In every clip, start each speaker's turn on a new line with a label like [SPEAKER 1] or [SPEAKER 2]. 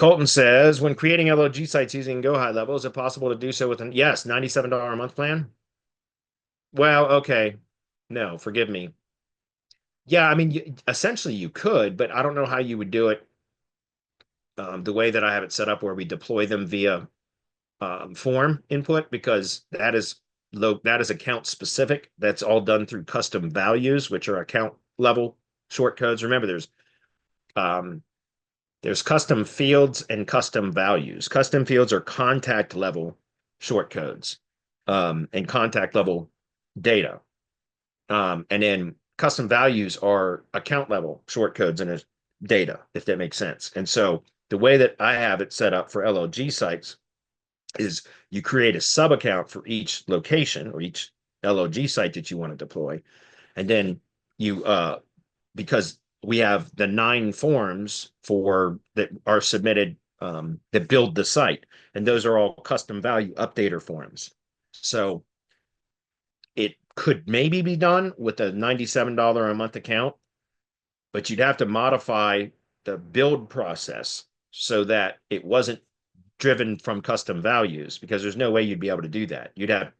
[SPEAKER 1] Colton says, when creating LOG sites using GoHighLevel, is it possible to do so with an, yes, $97 a month plan? Well, okay. No, forgive me. Yeah, I mean, essentially you could, but I don't know how you would do it the way that I have it set up where we deploy them via form input because that is account specific. That's all done through custom values, which are account level short codes. Remember, um, there's custom fields and custom values. Custom fields are contact level short codes and contact level data. And then custom values are account level short codes and data, if that makes sense. And so the way that I have it set up for LOG sites is you create a sub account for each location or each LOG site that you want to deploy. And then you because we have the 9 forms for that are submitted that build the site, and those are all custom value updater forms. So it could maybe be done with a $97 a month account, but you'd have to modify the build process so that it wasn't driven from custom values because there's no way you'd be able to do that. You'd have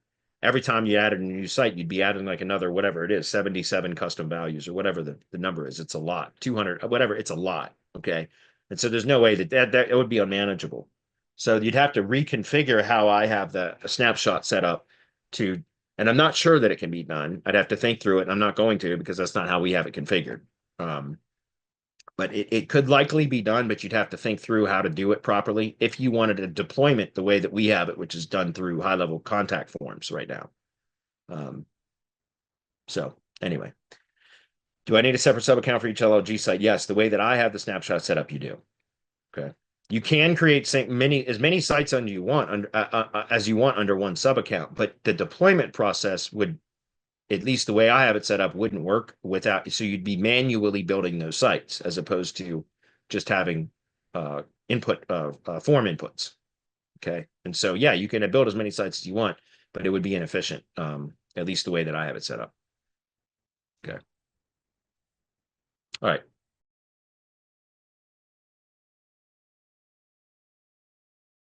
[SPEAKER 1] every time you added a new site, you'd be adding like another, whatever it is, 77 custom values or whatever the number is. It's a lot, 200, whatever, it's a lot. Okay. And so there's no way that it would be unmanageable. So you'd have to reconfigure how I have the snapshot set up to, and I'm not sure that it can be done. I'd have to think through it. And I'm not going to because that's not how we have it configured. But it could likely be done, but you'd have to think through how to do it properly if you wanted a deployment the way that we have it, which is done through high-level contact forms right now. So anyway, do I need a separate sub account for each LOG site? Yes, the way that I have the snapshot set up, you do. Okay. You can create as many sites as you want under one sub account, but the deployment process would, at least the way I have it set up, wouldn't work without. So you'd be manually building those sites as opposed to just having form inputs. Okay. And so, yeah, you can build as many sites as you want, but it would be inefficient, at least the way that I have it set up. Okay. All right.